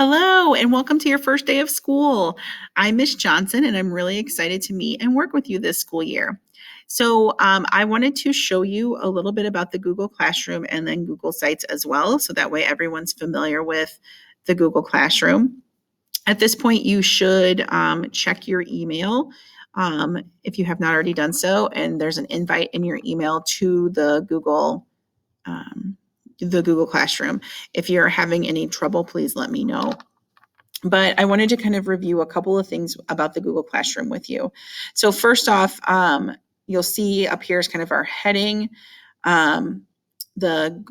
Hello, and welcome to your first day of school. I'm Miss Johnson, and I'm really excited to meet and work with you this school year. I wanted to show you a little bit about the Google Classroom and then Google Sites as well, so that way everyone's familiar with the Google Classroom. At this point, you should check your email if you have not already done so, and there's an invite in your email to um, the Google Classroom. If you're having any trouble, please let me know. But I wanted to kind of review a couple of things about the Google Classroom with you. So first off, you'll see up here is kind of our heading, the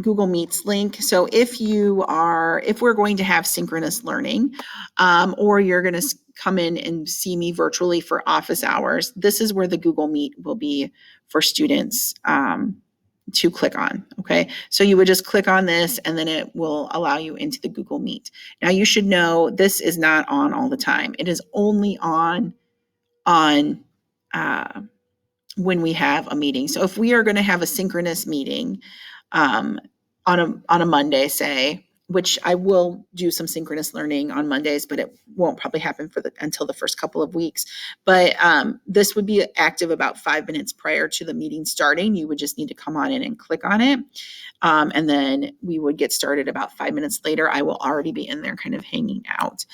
Google Meets link. So if we're going to have synchronous learning, or you're going to come in and see me virtually for office hours, this is where the Google Meet will be for students to click on. Okay. So you would just click on this and then it will allow you into the Google Meet. Now you should know this is not on all the time. It is only on uh, when we have a meeting. So if we are going to have a synchronous meeting on a Monday, say, which I will do some synchronous learning on Mondays, but it won't probably happen until the first couple of weeks. But this would be active about 5 minutes prior to the meeting starting. You would just need to come on in and click on it. And then we would get started about 5 minutes later. I will already be in there kind of hanging out.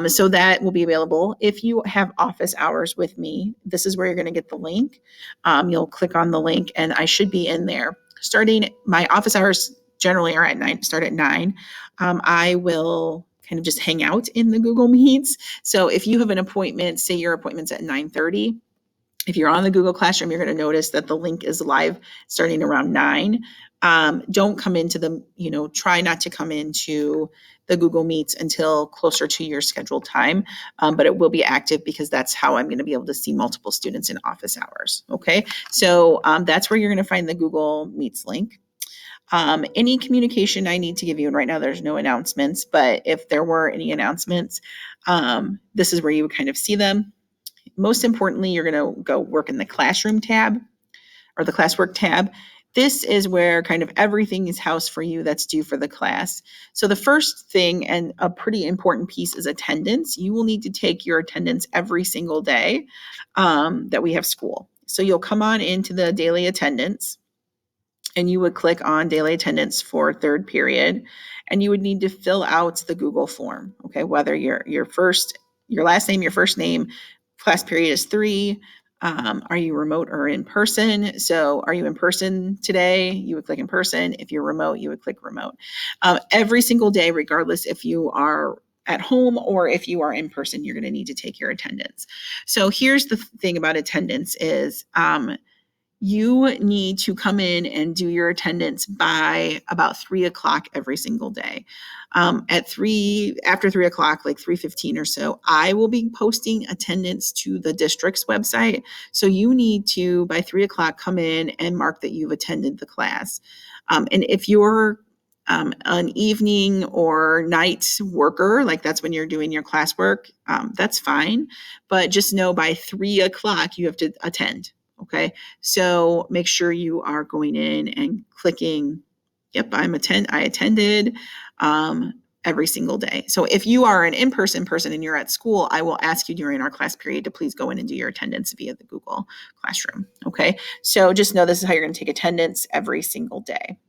So that will be available. If you have office hours with me, this is where you're going to get the link. You'll click on the link and I should be in there. Starting my office hours generally are at 9, start at 9. I will kind of just hang out in the Google Meets. So if you have an appointment, say your appointment's at 9:30, if you're on the Google Classroom, you're going to notice that the link is live starting around 9. Don't come into try not to come into the Google Meets until closer to your scheduled time, but it will be active because that's how I'm going to be able to see multiple students in office hours. Okay, so that's where you're going to find the Google Meets link. Any communication I need to give you, and right now there's no announcements, but if there were any announcements, this is where you would kind of see them. Most importantly, you're going to go work in the classroom tab or the classwork tab. This is where kind of everything is housed for you that's due for the class. So the first thing and a pretty important piece is attendance. You will need to take your attendance every single day that we have school. So you'll come on into the daily attendance and you would click on daily attendance for third period and you would need to fill out the Google form. Okay, whether your last name, your first name, class period is 3. Are you remote or in person? So are you in person today? You would click in person. If you're remote, you would click remote. Every single day, regardless if you are at home or if you are in person, you're going to need to take your attendance. So here's the thing about attendance is you need to come in and do your attendance by about 3:00 every single day. After 3:00, like 3:15 or so, I will be posting attendance to the district's website. So you need to, by 3:00, come in and mark that you've attended the class. And if you're an evening or night worker, like that's when you're doing your classwork, that's fine. But just know by 3:00, you have to attend. Okay, so make sure you are going in and clicking, yep, I attended every single day. So if you are an in-person person and you're at school, I will ask you during our class period to please go in and do your attendance via the Google Classroom. Okay, so just know this is how you're going to take attendance every single day.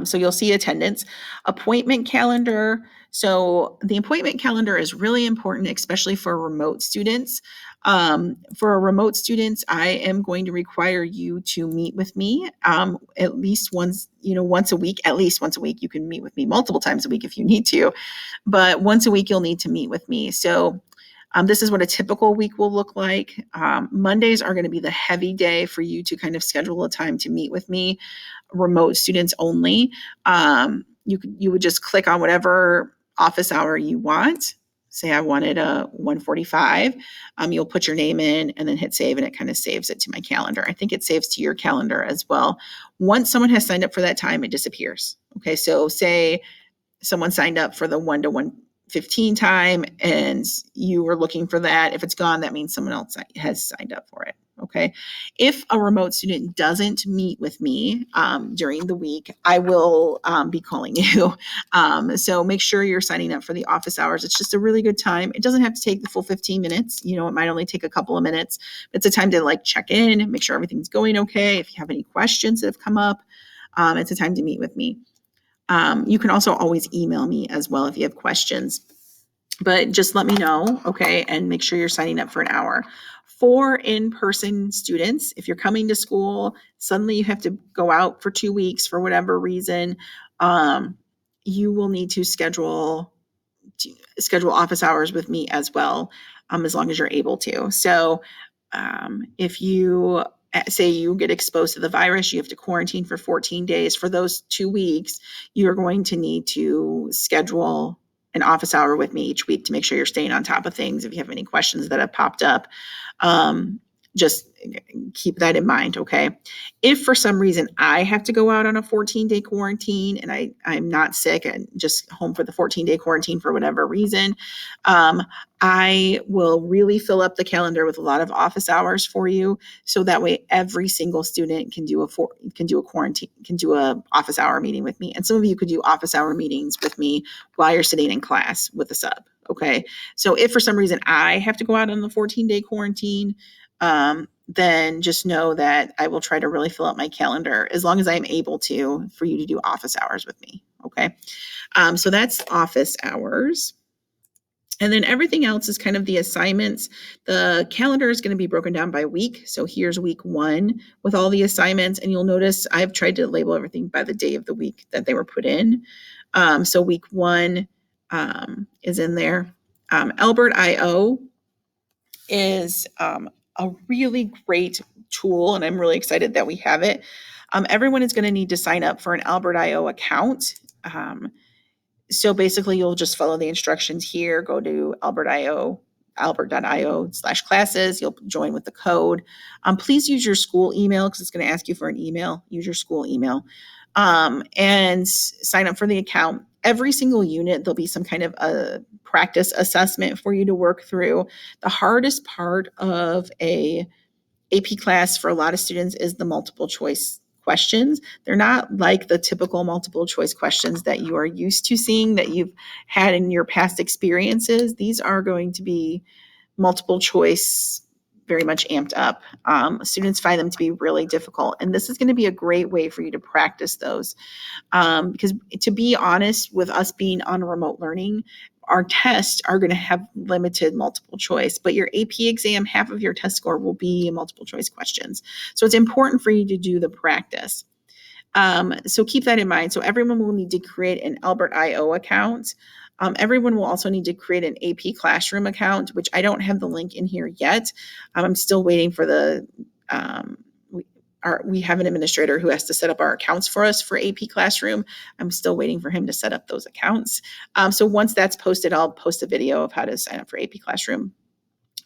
So you'll see attendance, appointment calendar. So the appointment calendar is really important, especially for remote students. For remote students, I am going to require you to meet with me at least once a week. At least once a week. You can meet with me multiple times a week if you need to, but once a week you'll need to meet with me. So this is what a typical week will look like. Mondays are going to be the heavy day for you to kind of schedule a time to meet with me. Remote students only. You would just click on whatever office hour you want. Say I wanted a 1:45. You'll put your name in and then hit save, and it kind of saves it to my calendar. I think it saves to your calendar as well. Once someone has signed up for that time, it disappears. Okay, so say someone signed up for the 1 to 1:15 time and you were looking for that. If it's gone, that means someone else has signed up for it. Okay. If a remote student doesn't meet with me during the week, I will be calling you. So make sure you're signing up for the office hours. It's just a really good time. It doesn't have to take the full 15 minutes. It might only take a couple of minutes. It's a time to like check in, make sure everything's going okay. If you have any questions that have come up, it's a time to meet with me. You can also always email me as well if you have questions. But just let me know, okay, and make sure you're signing up for an hour. For in-person students, if you're coming to school, suddenly you have to go out for 2 weeks for whatever reason, you will need to schedule office hours with me as well, as long as you're able to. So if you say you get exposed to the virus, you have to quarantine for 14 days. For those 2 weeks, you're going to need to schedule an office hour with me each week to make sure you're staying on top of things. If you have any questions that have popped up, just keep that in mind, okay? If for some reason I have to go out on a 14-day quarantine and I'm not sick and just home for the 14-day quarantine for whatever reason, I will really fill up the calendar with a lot of office hours for you, so that way every single student can do a office hour meeting with me. And some of you could do office hour meetings with me while you're sitting in class with a sub. Okay. So if for some reason I have to go out on the 14-day quarantine, then just know that I will try to really fill up my calendar as long as I'm able to for you to do office hours with me. Okay. So that's office hours. And then everything else is kind of the assignments. The calendar is going to be broken down by week. So here's week 1 with all the assignments. And you'll notice I've tried to label everything by the day of the week that they were put in. So week 1 is in there. Albert.io is a really great tool, and I'm really excited that we have it. Everyone is going to need to sign up for an Albert.io account. So basically, you'll just follow the instructions here. Go to albert.io/classes. You'll join with the code. Please use your school email because it's going to ask you for an email. Use your school email and sign up for the account. Every single unit, there'll be some kind of a practice assessment for you to work through. The hardest part of a AP class for a lot of students is the multiple choice questions. They're not like the typical multiple choice questions that you are used to seeing, that you've had in your past experiences. These are going to be multiple choice, very much amped up. Students find them to be really difficult. And this is going to be a great way for you to practice those. Because to be honest, with us being on remote learning, our tests are going to have limited multiple choice, but your AP exam, half of your test score will be multiple choice questions. So it's important for you to do the practice. So keep that in mind. So everyone will need to create an Albert.io account. Everyone will also need to create an AP Classroom account, which I don't have the link in here yet. I'm still waiting for we have an administrator who has to set up our accounts for us for AP Classroom. I'm still waiting for him to set up those accounts. So once that's posted, I'll post a video of how to sign up for AP Classroom.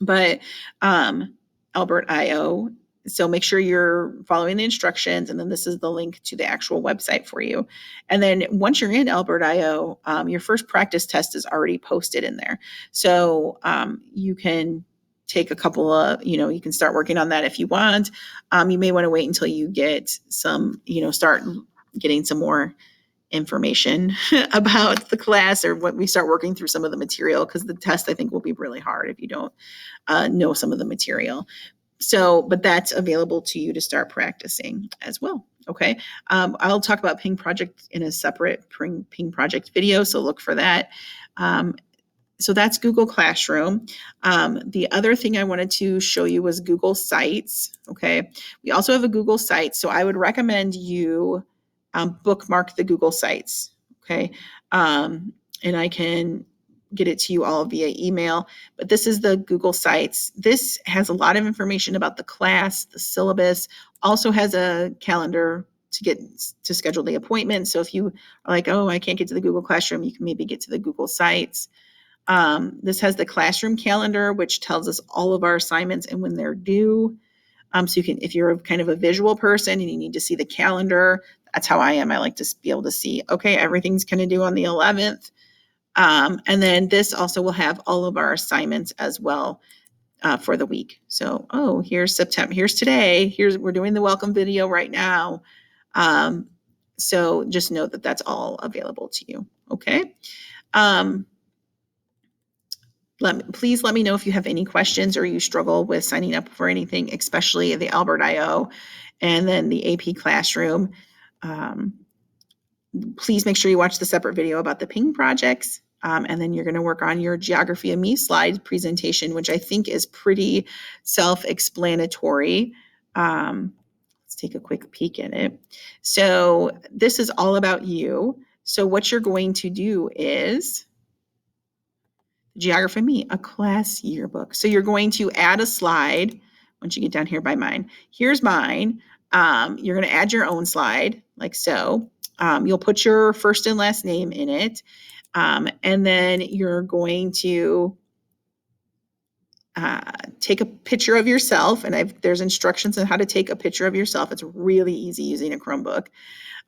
But Albert.io, so make sure you're following the instructions, and then this is the link to the actual website for you. And then once you're in Albert.io, your first practice test is already posted in there. So you can take a couple of, you can start working on that if you want. You may want to wait until you get some, start getting some more information about the class, or when we start working through some of the material, because the test, I think, will be really hard if you don't know some of the material. So, but that's available to you to start practicing as well. Okay. I'll talk about Ping Project in a separate Ping Project video, so look for that. So that's Google Classroom. The other thing I wanted to show you was Google Sites. Okay. We also have a Google Sites. So I would recommend you bookmark the Google Sites. Okay. And I can get it to you all via email, but this is the Google Sites. This has a lot of information about the class, the syllabus, also has a calendar to schedule the appointment. So if you are like, oh, I can't get to the Google Classroom, you can maybe get to the Google Sites. This has the classroom calendar, which tells us all of our assignments and when they're due. So you can, if you're kind of a visual person and you need to see the calendar, that's how I am. I like to be able to see, okay, everything's kind of due on the 11th. And then this also will have all of our assignments as well. for the week. So, here's September, here's today, we're doing the welcome video right now. So just know that that's all available to you. Okay. Please let me know if you have any questions or you struggle with signing up for anything, especially the Albert IO and then the AP Classroom. Please make sure you watch the separate video about the Ping projects. And then you're going to work on your Geography of Me slide presentation, which I think is pretty self-explanatory. Let's take a quick peek in it. So this is all about you. So what you're going to do is Geography of Me, a class yearbook. So you're going to add a slide once you get down here by mine. Here's mine. You're going to add your own slide like so. You'll put your first and last name in it. And then you're going to take a picture of yourself. And there's instructions on how to take a picture of yourself. It's really easy using a Chromebook.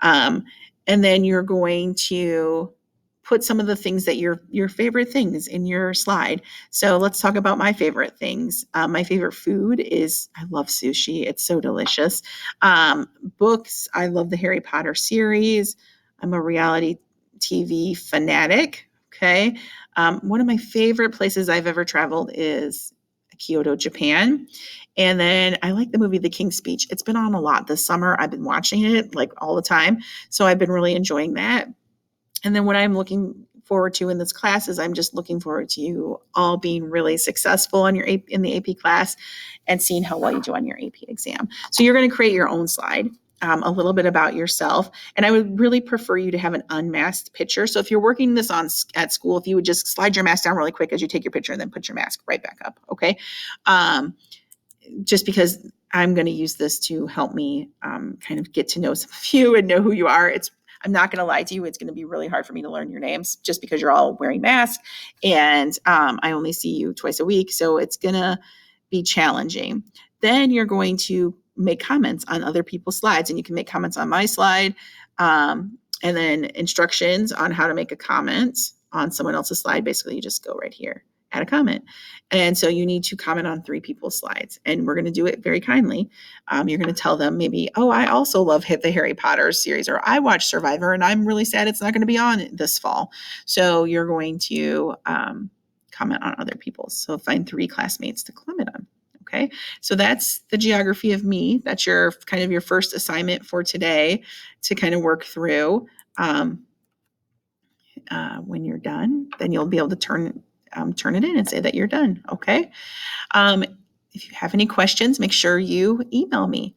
And then you're going to put some of the things that your favorite things in your slide. So let's talk about my favorite things. My favorite food is, I love sushi. It's so delicious. Books, I love the Harry Potter series. I'm a reality TV fanatic. Okay. One of my favorite places I've ever traveled is Kyoto, Japan. And then I like the movie The King's Speech. It's been on a lot this summer. I've been watching it like all the time. So I've been really enjoying that. And then what I'm looking forward to in this class is I'm just looking forward to you all being really successful in the AP class and seeing how well you do on your AP exam. So you're going to create your own slide, a little bit about yourself. And I would really prefer you to have an unmasked picture. So if you're working this at school, if you would just slide your mask down really quick as you take your picture and then put your mask right back up. Okay. Just because I'm going to use this to help me kind of get to know some of you and know who you are. I'm not going to lie to you. It's going to be really hard for me to learn your names just because you're all wearing masks and I only see you twice a week. So it's going to be challenging. Then you're going to make comments on other people's slides, and you can make comments on my slide and then instructions on how to make a comment on someone else's slide. Basically, you just go right here, add a comment. And so you need to comment on 3 people's slides, and we're going to do it very kindly. You're going to tell them maybe, I also love the Harry Potter series, or I watched Survivor and I'm really sad it's not going to be on this fall. So you're going to comment on other people's. So find 3 classmates to comment on. Okay. So that's the Geography of Me. That's your kind of your first assignment for today to kind of work through. When you're done, then you'll be able to turn it in and say that you're done. Okay. If you have any questions, make sure you email me.